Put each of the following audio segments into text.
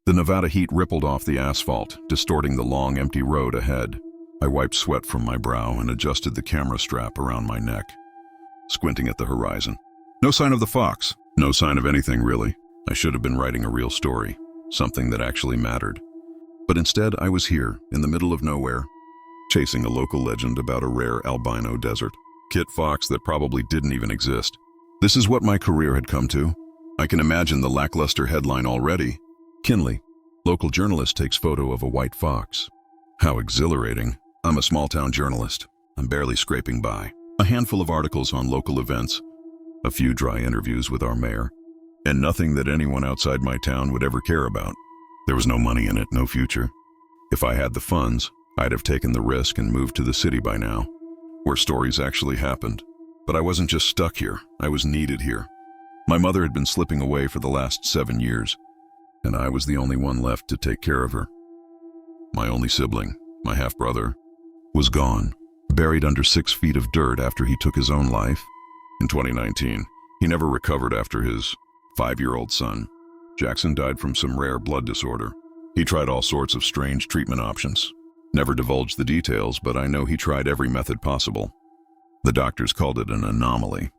The Nevada heat rippled off the asphalt, distorting the long, empty road ahead. I wiped sweat from my brow and adjusted the camera strap around my neck, squinting at the horizon. No sign of the fox. No sign of anything, really. I should have been writing a real story, something that actually mattered. But instead, I was here, in the middle of nowhere, chasing a local legend about a rare albino desert kit fox that probably didn't even exist. This is what my career had come to. I can imagine the lackluster headline already. Kinley, local journalist takes photo of a white fox. How exhilarating. I'm a small-town journalist. I'm barely scraping by. A handful of articles on local events, a few dry interviews with our mayor, and nothing that anyone outside my town would ever care about. There was no money in it, no future. If I had the funds, I'd have taken the risk and moved to the city by now, where stories actually happened. But I wasn't just stuck here, I was needed here. My mother had been slipping away for the last 7 years, and I was the only one left to take care of her. My only sibling, my half-brother, was gone, buried under 6 feet of dirt after he took his own life. In 2019, he never recovered after his 5-year-old son. Jackson died from some rare blood disorder. He tried all sorts of strange treatment options. Never divulged the details, but I know he tried every method possible. The doctors called it an anomaly.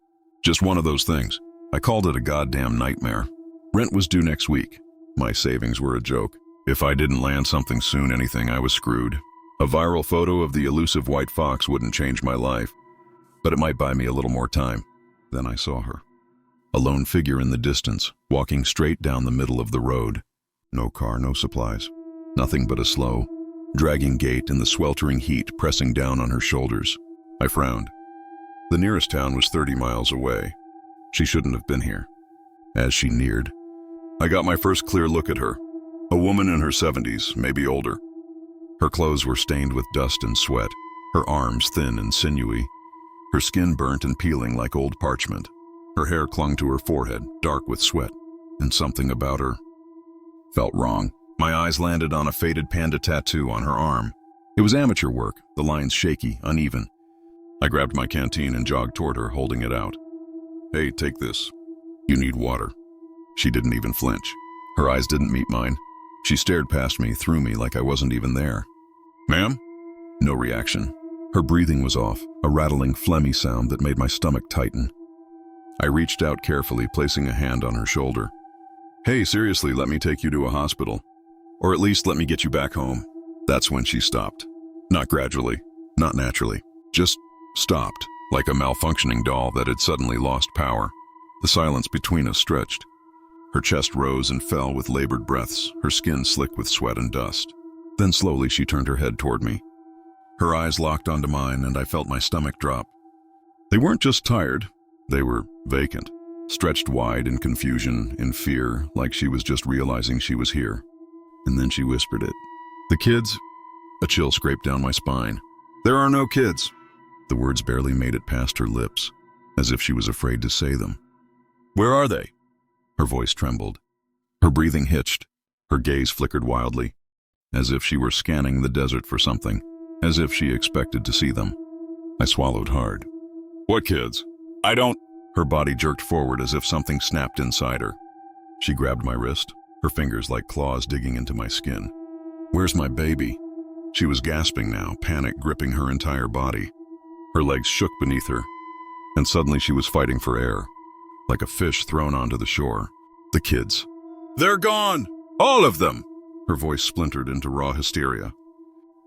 Just one of those things. I called it a goddamn nightmare. Rent was due next week. My savings were a joke. If I didn't land something soon, I was screwed. A viral photo of the elusive white fox wouldn't change my life, but it might buy me a little more time. Then I saw her. A lone figure in the distance, walking straight down the middle of the road. No car, no supplies. Nothing but a slow, dragging gait and the sweltering heat pressing down on her shoulders. I frowned. The nearest town was 30 miles away. She shouldn't have been here. As she neared, I got my first clear look at her. A woman in her 70s, maybe older. Her clothes were stained with dust and sweat, her arms thin and sinewy, her skin burnt and peeling like old parchment. Her hair clung to her forehead, dark with sweat, and something about her felt wrong. My eyes landed on a faded panda tattoo on her arm. It was amateur work, the lines shaky, uneven. I grabbed my canteen and jogged toward her, holding it out. "Hey, take this. You need water." She didn't even flinch. Her eyes didn't meet mine. She stared past me, through me, like I wasn't even there. "Ma'am?" No reaction. Her breathing was off, a rattling, phlegmy sound that made my stomach tighten. I reached out carefully, placing a hand on her shoulder. "Hey, seriously, let me take you to a hospital. Or at least let me get you back home." That's when she stopped. Not gradually, not naturally. Just stopped, like a malfunctioning doll that had suddenly lost power. The silence between us stretched. Her chest rose and fell with labored breaths, her skin slick with sweat and dust. Then slowly she turned her head toward me. Her eyes locked onto mine, and I felt my stomach drop. They weren't just tired, they were vacant, stretched wide in confusion, in fear, like she was just realizing she was here. And then she whispered it. "The kids?" A chill scraped down my spine. "There are no kids." The words barely made it past her lips, as if she was afraid to say them. "Where are they?" Her voice trembled. Her breathing hitched. Her gaze flickered wildly, as if she were scanning the desert for something, as if she expected to see them. I swallowed hard. "What kids? I don't—" Her body jerked forward as if something snapped inside her. She grabbed my wrist, her fingers like claws digging into my skin. "Where's my baby?" She was gasping now, panic gripping her entire body. Her legs shook beneath her, and suddenly she was fighting for air, like a fish thrown onto the shore. "The kids. They're gone! All of them!" Her voice splintered into raw hysteria.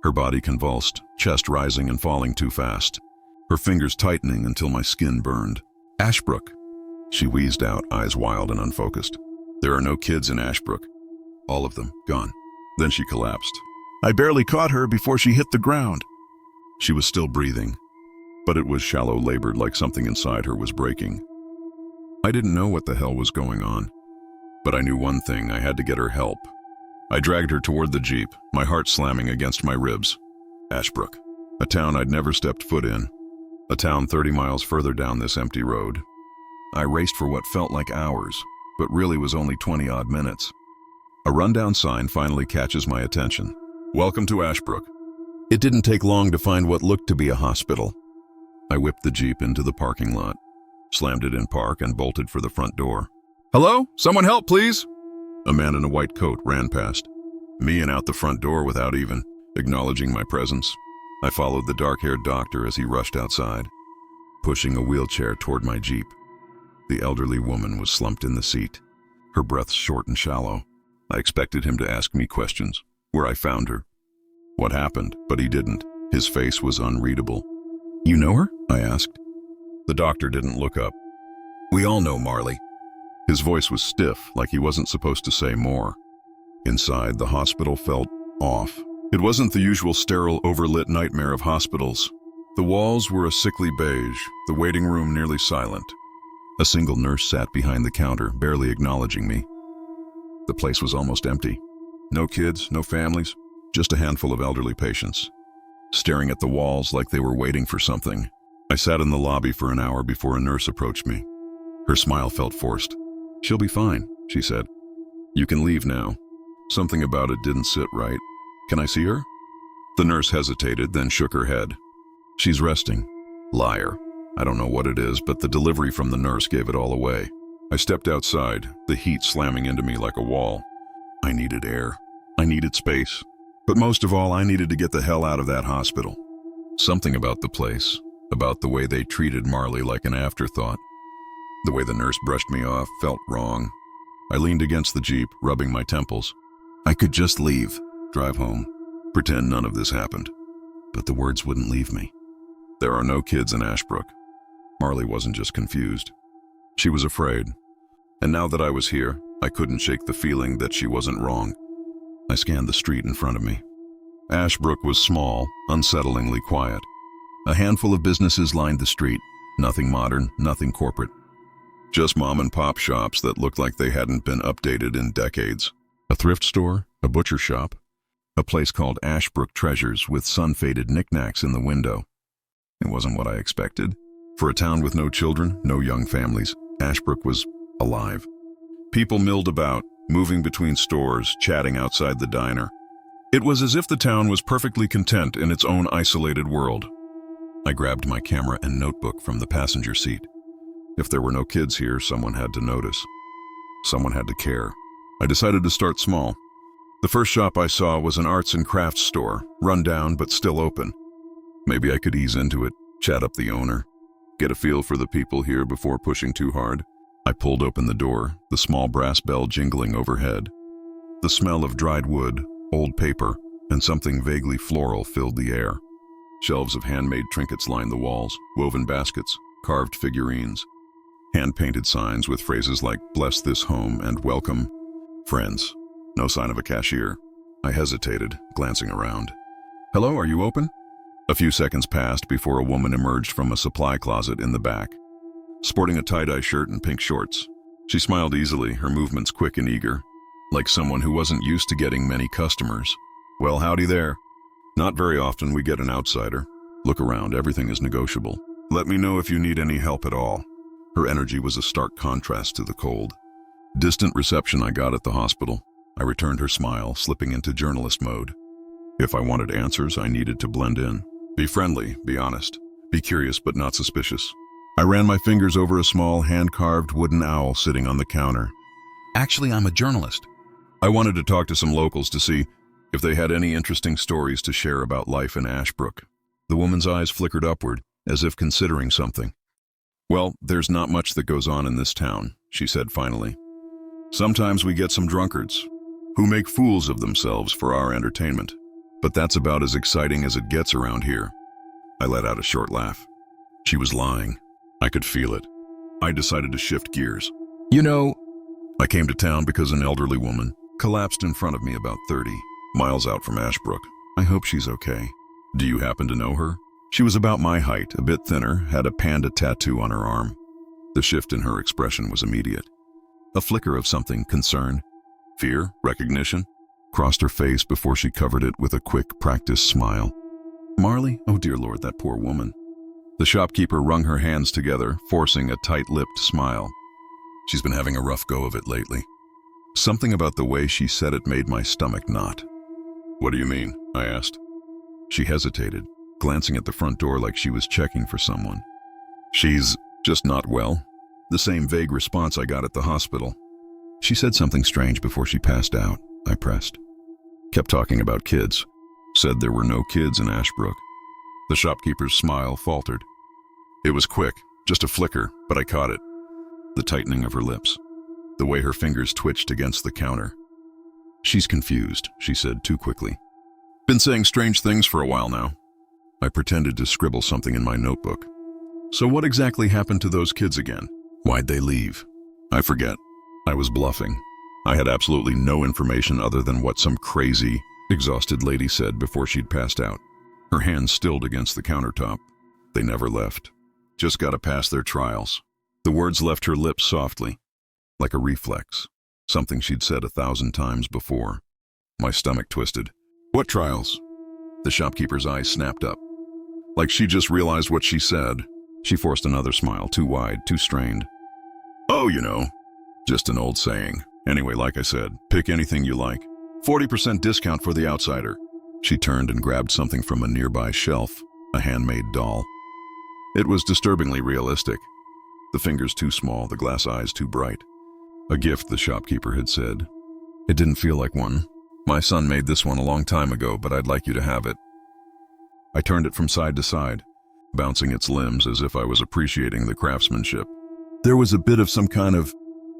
Her body convulsed, chest rising and falling too fast. Her fingers tightening until my skin burned. "Ashbrook," she wheezed out, eyes wild and unfocused. "There are no kids in Ashbrook. All of them, gone." Then she collapsed. I barely caught her before she hit the ground. She was still breathing, but it was shallow labored, like something inside her was breaking. I didn't know what the hell was going on, but I knew one thing: I had to get her help. I dragged her toward the Jeep, my heart slamming against my ribs. Ashbrook, a town I'd never stepped foot in, a town 30 miles further down this empty road. I raced for what felt like hours, but really was only 20-odd minutes. A rundown sign finally catches my attention. "Welcome to Ashbrook." It didn't take long to find what looked to be a hospital. I whipped the Jeep into the parking lot, slammed it in park, and bolted for the front door. "Hello? Someone help, please!" A man in a white coat ran past me and out the front door without even acknowledging my presence. I followed the dark-haired doctor as he rushed outside, pushing a wheelchair toward my Jeep. The elderly woman was slumped in the seat, her breath short and shallow. I expected him to ask me questions, where I found her, what happened, but he didn't. His face was unreadable. "You know her?" I asked. The doctor didn't look up. "We all know Marley." His voice was stiff, like he wasn't supposed to say more. Inside, the hospital felt off. It wasn't the usual sterile, overlit nightmare of hospitals. The walls were a sickly beige, the waiting room nearly silent. A single nurse sat behind the counter, barely acknowledging me. The place was almost empty. No kids, no families, just a handful of elderly patients, staring at the walls like they were waiting for something. I sat in the lobby for an hour before a nurse approached me. Her smile felt forced. "She'll be fine," she said. "You can leave now." Something about it didn't sit right. "Can I see her?" The nurse hesitated, then shook her head. "She's resting." Liar. I don't know what it is, but the delivery from the nurse gave it all away. I stepped outside, the heat slamming into me like a wall. I needed air. I needed space. But most of all, I needed to get the hell out of that hospital. Something about the place, about the way they treated Marley like an afterthought. The way the nurse brushed me off felt wrong. I leaned against the Jeep, rubbing my temples. I could just leave, drive home, pretend none of this happened. But the words wouldn't leave me. There are no kids in Ashbrook. Marley wasn't just confused. She was afraid. And now that I was here, I couldn't shake the feeling that she wasn't wrong. I scanned the street in front of me. Ashbrook was small, unsettlingly quiet. A handful of businesses lined the street. Nothing modern, nothing corporate. Just mom-and-pop shops that looked like they hadn't been updated in decades. A thrift store, a butcher shop, a place called Ashbrook Treasures with sun-faded knickknacks in the window. It wasn't what I expected. For a town with no children, no young families, Ashbrook was alive. People milled about, moving between stores, chatting outside the diner. It was as if the town was perfectly content in its own isolated world. I grabbed my camera and notebook from the passenger seat. If there were no kids here, someone had to notice. Someone had to care. I decided to start small. The first shop I saw was an arts and crafts store, run down but still open. Maybe I could ease into it, chat up the owner, get a feel for the people here before pushing too hard. I pulled open the door, the small brass bell jingling overhead. The smell of dried wood, old paper, and something vaguely floral filled the air. Shelves of handmade trinkets lined the walls, woven baskets, carved figurines, hand-painted signs with phrases like "Bless this home" and "Welcome, friends." No sign of a cashier. I hesitated, glancing around. "Hello, are you open?" A few seconds passed before a woman emerged from a supply closet in the back, sporting a tie-dye shirt and pink shorts. She smiled easily, her movements quick and eager, like someone who wasn't used to getting many customers. "Well, howdy there. Not very often we get an outsider. Look around, everything is negotiable. Let me know if you need any help at all." Her energy was a stark contrast to the cold, distant reception I got at the hospital. I returned her smile, slipping into journalist mode. If I wanted answers, I needed to blend in. Be friendly, be honest, be curious but not suspicious. I ran my fingers over a small, hand-carved wooden owl sitting on the counter. "Actually, I'm a journalist." I wanted to talk to some locals to see if they had any interesting stories to share about life in Ashbrook. The woman's eyes flickered upward, as if considering something. "Well, there's not much that goes on in this town," she said finally. "Sometimes we get some drunkards who make fools of themselves for our entertainment. But that's about as exciting as it gets around here." I let out a short laugh. She was lying. I could feel it. I decided to shift gears. "You know, I came to town because an elderly woman collapsed in front of me about 30 miles out from Ashbrook. I hope she's okay. Do you happen to know her?" She was about my height, a bit thinner, had a panda tattoo on her arm. The shift in her expression was immediate. A flicker of something, concern, fear, recognition, crossed her face before she covered it with a quick, practiced smile. "Marley? Oh dear Lord, that poor woman." The shopkeeper wrung her hands together, forcing a tight-lipped smile. "She's been having a rough go of it lately." Something about the way she said it made my stomach knot. "What do you mean?" I asked. She hesitated, glancing at the front door like she was checking for someone. "She's just not well." The same vague response I got at the hospital. She said something strange before she passed out, I pressed. Kept talking about kids. Said there were no kids in Ashbrook. The shopkeeper's smile faltered. It was quick, just a flicker, but I caught it. The tightening of her lips. The way her fingers twitched against the counter. She's confused, she said too quickly. Been saying strange things for a while now. I pretended to scribble something in my notebook. So what exactly happened to those kids again? Why'd they leave? I forget. I was bluffing. I had absolutely no information other than what some crazy, exhausted lady said before she'd passed out. Her hands stilled against the countertop. They never left. Just gotta pass their trials. The words left her lips softly, like a reflex, something she'd said 1,000 times before. My stomach twisted. What trials? The shopkeeper's eyes snapped up. Like she just realized what she said. She forced another smile, too wide, too strained. Oh, you know, just an old saying. Anyway, like I said, pick anything you like. 40% discount for the outsider. She turned and grabbed something from a nearby shelf, a handmade doll. It was disturbingly realistic. The fingers too small, the glass eyes too bright. A gift, the shopkeeper had said. It didn't feel like one. My son made this one a long time ago, but I'd like you to have it. I turned it from side to side, bouncing its limbs as if I was appreciating the craftsmanship. There was a bit of some kind of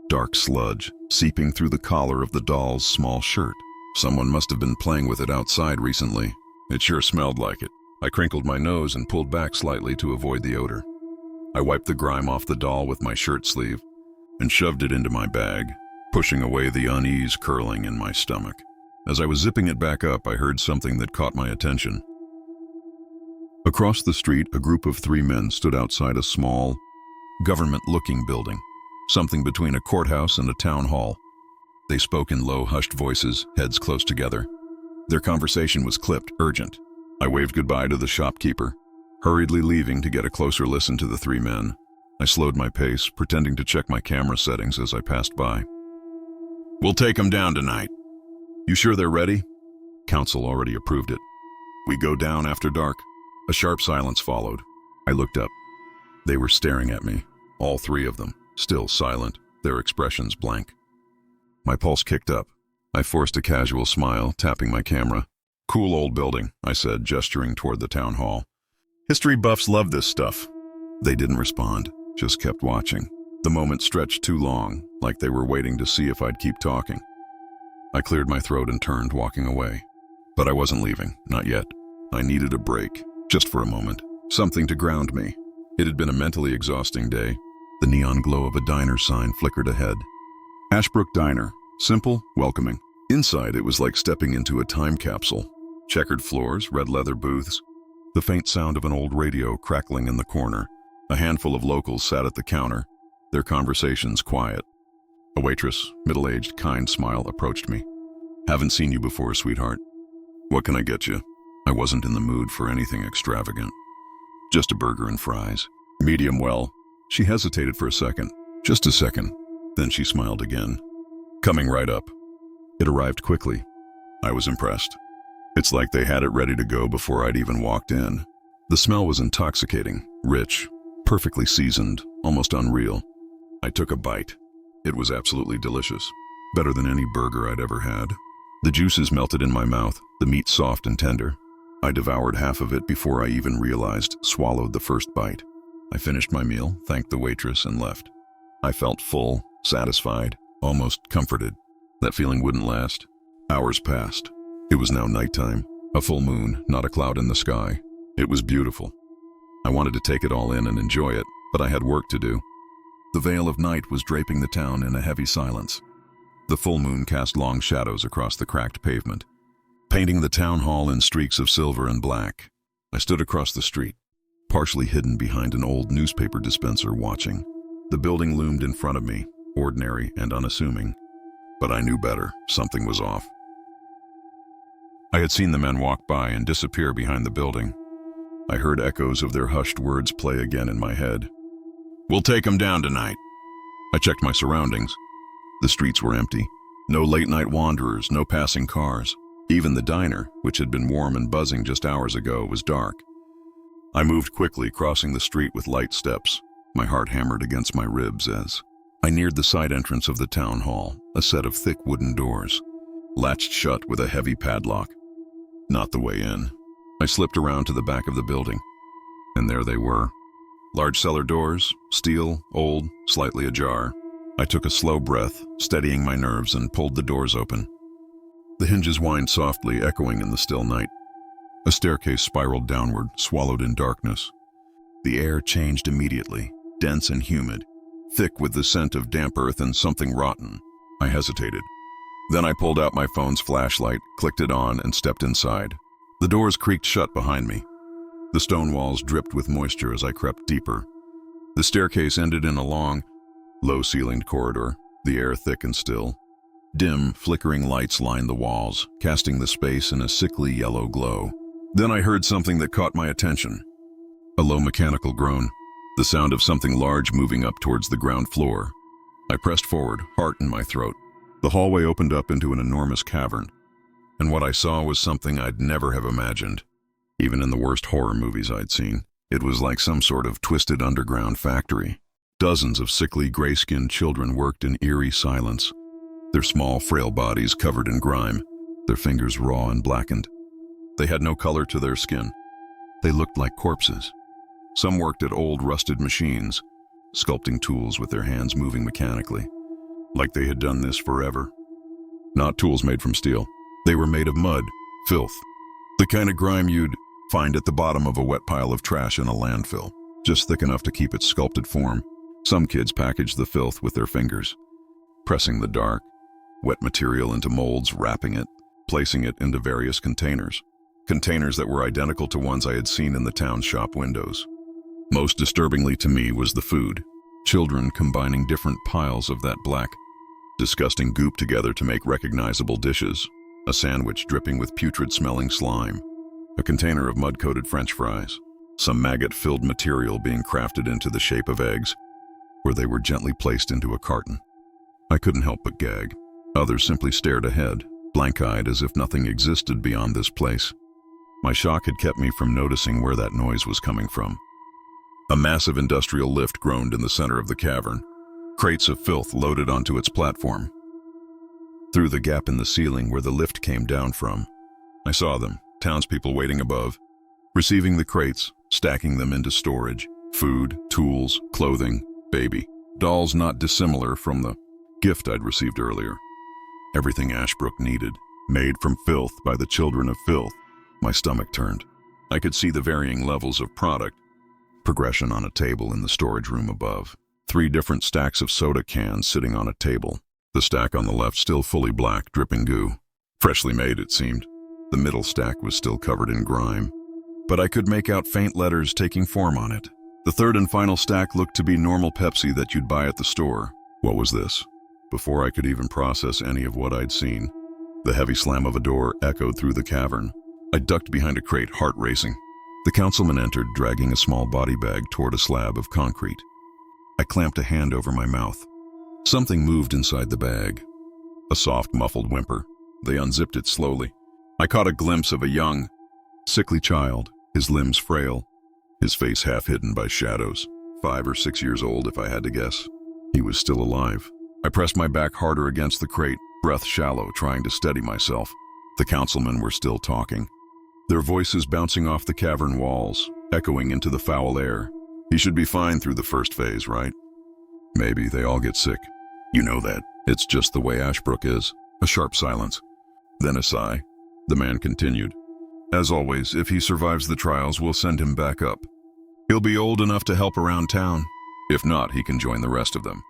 dark sludge seeping through the collar of the doll's small shirt. Someone must have been playing with it outside recently. It sure smelled like it. I crinkled my nose and pulled back slightly to avoid the odor. I wiped the grime off the doll with my shirt sleeve and shoved it into my bag, pushing away the unease curling in my stomach. As I was zipping it back up, I heard something that caught my attention. Across the street, a group of 3 men stood outside a small, government-looking building, something between a courthouse and a town hall. They spoke in low, hushed voices, heads close together. Their conversation was clipped, urgent. I waved goodbye to the shopkeeper, hurriedly leaving to get a closer listen to the 3 men. I slowed my pace, pretending to check my camera settings as I passed by. We'll take them down tonight. You sure they're ready? Council already approved it. We go down after dark. A sharp silence followed. I looked up. They were staring at me, all 3 of them, still silent, their expressions blank. My pulse kicked up. I forced a casual smile, tapping my camera. Cool old building, I said, gesturing toward the town hall. History buffs love this stuff. They didn't respond, just kept watching. The moment stretched too long, like they were waiting to see if I'd keep talking. I cleared my throat and turned, walking away. But I wasn't leaving, not yet. I needed a break, just for a moment. Something to ground me. It had been a mentally exhausting day. The neon glow of a diner sign flickered ahead. Ashbrook Diner. Simple, welcoming. Inside, it was like stepping into a time capsule. Checkered floors, red leather booths, the faint sound of an old radio crackling in the corner. A handful of locals sat at the counter, their conversations quiet. A waitress, middle-aged, kind smile approached me. Haven't seen you before, sweetheart. What can I get you? I wasn't in the mood for anything extravagant. Just a burger and fries. Medium well. She hesitated for a second. Just a second. Then she smiled again. Coming right up. It arrived quickly. I was impressed. It's like they had it ready to go before I'd even walked in. The smell was intoxicating, rich, perfectly seasoned, almost unreal. I took a bite. It was absolutely delicious. Better than any burger I'd ever had. The juices melted in my mouth, the meat soft and tender. I devoured half of it before I even realized, swallowed the first bite. I finished my meal, thanked the waitress, and left. I felt full, satisfied, almost comforted. That feeling wouldn't last. Hours passed. It was now nighttime. A full moon, not a cloud in the sky. It was beautiful. I wanted to take it all in and enjoy it, but I had work to do. The veil of night was draping the town in a heavy silence. The full moon cast long shadows across the cracked pavement, painting the town hall in streaks of silver and black. I stood across the street, partially hidden behind an old newspaper dispenser, watching. The building loomed in front of me, ordinary and unassuming. But I knew better. Something was off. I had seen the men walk by and disappear behind the building. I heard echoes of their hushed words play again in my head. We'll take them down tonight. I checked my surroundings. The streets were empty. No late-night wanderers, no passing cars. Even the diner, which had been warm and buzzing just hours ago, was dark. I moved quickly, crossing the street with light steps, my heart hammered against my ribs as I neared the side entrance of the town hall, a set of thick wooden doors, latched shut with a heavy padlock. Not the way in. I slipped around to the back of the building, and there they were. Large cellar doors, steel, old, slightly ajar. I took a slow breath, steadying my nerves, and pulled the doors open. The hinges whined softly, echoing in the still night. A staircase spiraled downward, swallowed in darkness. The air changed immediately, dense and humid, thick with the scent of damp earth and something rotten. I hesitated. Then I pulled out my phone's flashlight, clicked it on, and stepped inside. The doors creaked shut behind me. The stone walls dripped with moisture as I crept deeper. The staircase ended in a long, low-ceilinged corridor, the air thick and still. Dim, flickering lights lined the walls, casting the space in a sickly yellow glow. Then I heard something that caught my attention. A low mechanical groan, the sound of something large moving up towards the ground floor. I pressed forward, heart in my throat. The hallway opened up into an enormous cavern, and what I saw was something I'd never have imagined. Even in the worst horror movies I'd seen, it was like some sort of twisted underground factory. Dozens of sickly, gray-skinned children worked in eerie silence, their small, frail bodies covered in grime, their fingers raw and blackened. They had no color to their skin. They looked like corpses. Some worked at old, rusted machines, sculpting tools with their hands moving mechanically, like they had done this forever. Not tools made from steel. They were made of mud, filth, the kind of grime you'd find at the bottom of a wet pile of trash in a landfill, just thick enough to keep its sculpted form. Some kids packaged the filth with their fingers, pressing the dark, wet material into molds, wrapping it, placing it into various containers that were identical to ones I had seen in the town's shop windows. Most disturbingly to me was the food. Children combining different piles of that black, disgusting goop together to make recognizable dishes. A sandwich dripping with putrid-smelling slime. A container of mud-coated French fries. Some maggot-filled material being crafted into the shape of eggs, where they were gently placed into a carton. I couldn't help but gag. Others simply stared ahead, blank-eyed as if nothing existed beyond this place. My shock had kept me from noticing where that noise was coming from. A massive industrial lift groaned in the center of the cavern, crates of filth loaded onto its platform. Through the gap in the ceiling where the lift came down from, I saw them, townspeople waiting above, receiving the crates, stacking them into storage, food, tools, clothing, baby, dolls not dissimilar from the gift I'd received earlier. Everything Ashbrook needed, made from filth by the children of filth. My stomach turned. I could see the varying levels of product, progression on a table in the storage room above. 3 different stacks of soda cans sitting on a table. The stack on the left still fully black, dripping goo. Freshly made, it seemed. The middle stack was still covered in grime, but I could make out faint letters taking form on it. The third and final stack looked to be normal Pepsi that you'd buy at the store. What was this? Before I could even process any of what I'd seen, the heavy slam of a door echoed through the cavern. I ducked behind a crate, heart racing. The councilman entered, dragging a small body bag toward a slab of concrete. I clamped a hand over my mouth. Something moved inside the bag. A soft, muffled whimper. They unzipped it slowly. I caught a glimpse of a young, sickly child, his limbs frail, his face half hidden by shadows. 5 or 6 years old, if I had to guess. He was still alive. I pressed my back harder against the crate, breath shallow, trying to steady myself. The councilmen were still talking, their voices bouncing off the cavern walls, echoing into the foul air. He should be fine through the first phase, right? Maybe they all get sick. You know that. It's just the way Ashbrook is. A sharp silence. Then a sigh. The man continued. As always, if he survives the trials, we'll send him back up. He'll be old enough to help around town. If not, he can join the rest of them.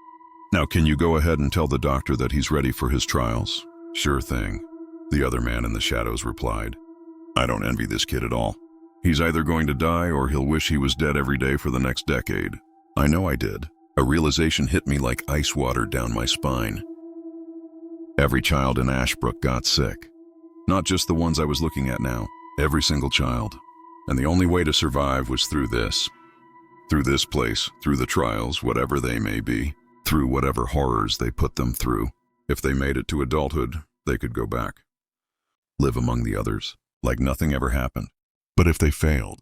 Now, can you go ahead and tell the doctor that he's ready for his trials? Sure thing, the other man in the shadows replied. I don't envy this kid at all. He's either going to die or he'll wish he was dead every day for the next decade. I know I did. A realization hit me like ice water down my spine. Every child in Ashbrook got sick. Not just the ones I was looking at now. Every single child. And the only way to survive was through this. Through this place, through the trials, whatever they may be. Through whatever horrors they put them through. If they made it to adulthood, they could go back. Live among the others, like nothing ever happened. But if they failed?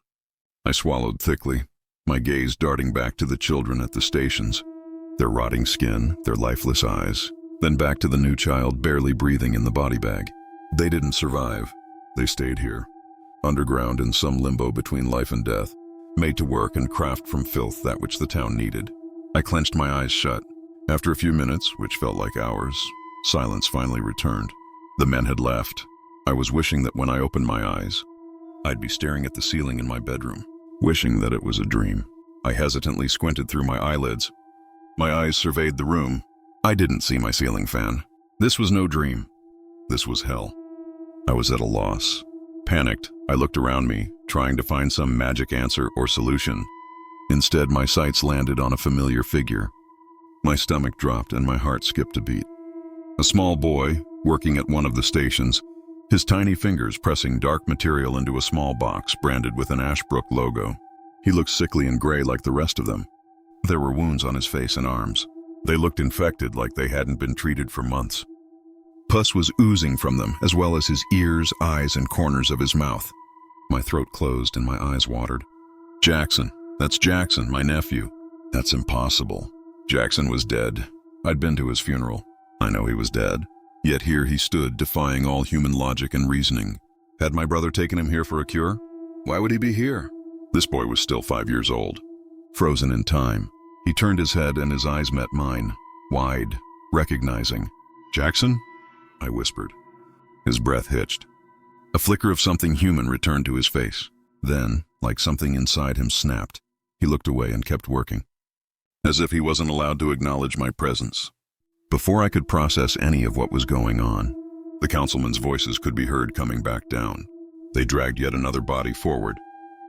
I swallowed thickly, my gaze darting back to the children at the stations. Their rotting skin, their lifeless eyes, then back to the new child barely breathing in the body bag. They didn't survive. They stayed here, underground in some limbo between life and death, made to work and craft from filth that which the town needed. I clenched my eyes shut. After a few minutes, which felt like hours, silence finally returned. The men had left. I was wishing that when I opened my eyes, I'd be staring at the ceiling in my bedroom, wishing that it was a dream. I hesitantly squinted through my eyelids. My eyes surveyed the room. I didn't see my ceiling fan. This was no dream. This was hell. I was at a loss. Panicked, I looked around me, trying to find some magic answer or solution. Instead, my sights landed on a familiar figure. My stomach dropped and my heart skipped a beat. A small boy, working at one of the stations, his tiny fingers pressing dark material into a small box branded with an Ashbrook logo. He looked sickly and gray like the rest of them. There were wounds on his face and arms. They looked infected like they hadn't been treated for months. Pus was oozing from them, as well as his ears, eyes, and corners of his mouth. My throat closed and my eyes watered. Jackson. That's Jackson, my nephew. That's impossible. Jackson was dead. I'd been to his funeral. I know he was dead. Yet here he stood, defying all human logic and reasoning. Had my brother taken him here for a cure? Why would he be here? This boy was still 5 years old. Frozen in time. He turned his head and his eyes met mine, wide, recognizing. Jackson? I whispered. His breath hitched. A flicker of something human returned to his face. Then, like something inside him snapped, he looked away and kept working, as if he wasn't allowed to acknowledge my presence. Before I could process any of what was going on, the councilmen's voices could be heard coming back down. They dragged yet another body forward.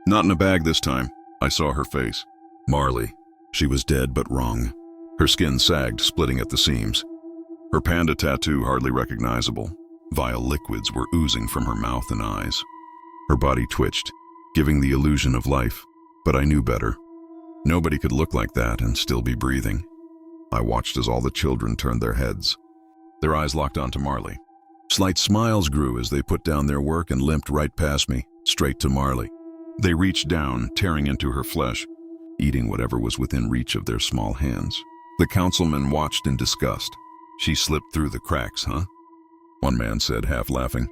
Not in a bag this time. I saw her face. Marley. She was dead but wrong. Her skin sagged, splitting at the seams. Her panda tattoo hardly recognizable. Vile liquids were oozing from her mouth and eyes. Her body twitched, giving the illusion of life, but I knew better. Nobody could look like that and still be breathing. I watched as all the children turned their heads. Their eyes locked onto Marley. Slight smiles grew as they put down their work and limped right past me, straight to Marley. They reached down, tearing into her flesh, eating whatever was within reach of their small hands. The councilman watched in disgust. She slipped through the cracks, huh? One man said, half laughing.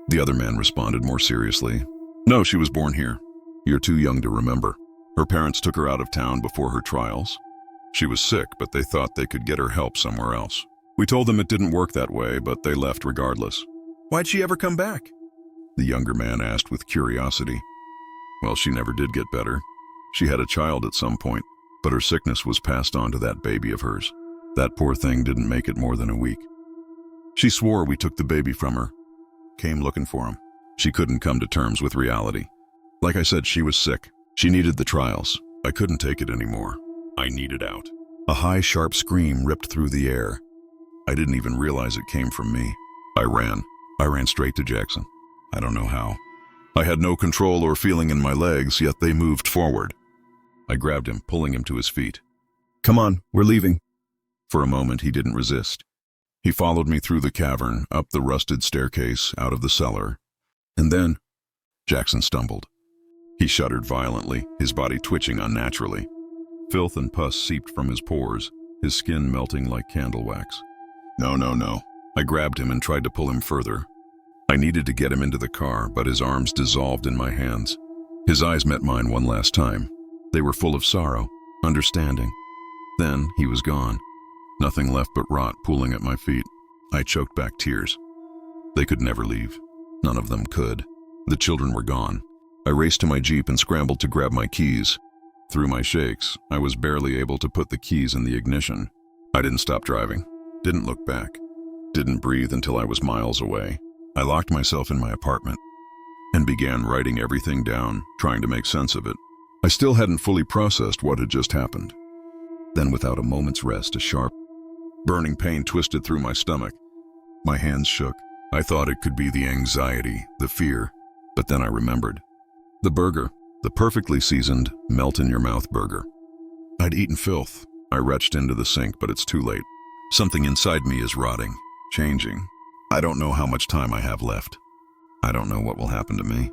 The other man responded more seriously. No, she was born here. You're too young to remember. Her parents took her out of town before her trials. She was sick, but they thought they could get her help somewhere else. We told them it didn't work that way, but they left regardless. Why'd she ever come back? The younger man asked with curiosity. Well, she never did get better. She had a child at some point, but her sickness was passed on to that baby of hers. That poor thing didn't make it more than a week. She swore we took the baby from her. Came looking for him. She couldn't come to terms with reality. Like I said, she was sick. She needed the trials. I couldn't take it anymore. I needed out. A high, sharp scream ripped through the air. I didn't even realize it came from me. I ran. I ran straight to Jackson. I don't know how. I had no control or feeling in my legs, yet they moved forward. I grabbed him, pulling him to his feet. Come on, we're leaving. For a moment, he didn't resist. He followed me through the cavern, up the rusted staircase, out of the cellar. And then, Jackson stumbled. He shuddered violently, his body twitching unnaturally. Filth and pus seeped from his pores, his skin melting like candle wax. No. I grabbed him and tried to pull him further. I needed to get him into the car, but his arms dissolved in my hands. His eyes met mine one last time. They were full of sorrow, understanding. Then he was gone. Nothing left but rot pooling at my feet. I choked back tears. They could never leave. None of them could. The children were gone. I raced to my Jeep and scrambled to grab my keys. Through my shakes, I was barely able to put the keys in the ignition. I didn't stop driving. Didn't look back. Didn't breathe until I was miles away. I locked myself in my apartment and began writing everything down, trying to make sense of it. I still hadn't fully processed what had just happened. Then, without a moment's rest, a sharp, burning pain twisted through my stomach. My hands shook. I thought it could be the anxiety, the fear, but then I remembered. The burger, the perfectly seasoned, melt-in-your-mouth burger. I'd eaten filth. I retched into the sink, but it's too late. Something inside me is rotting, changing. I don't know how much time I have left. I don't know what will happen to me.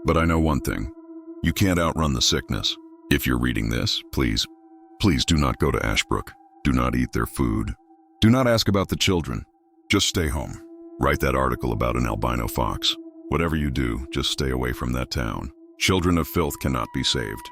But I know one thing. You can't outrun the sickness. If you're reading this, please do not go to Ashbrook. Do not eat their food. Do not ask about the children. Just stay home. Write that article about an albino fox. Whatever you do, just stay away from that town. Children of filth cannot be saved.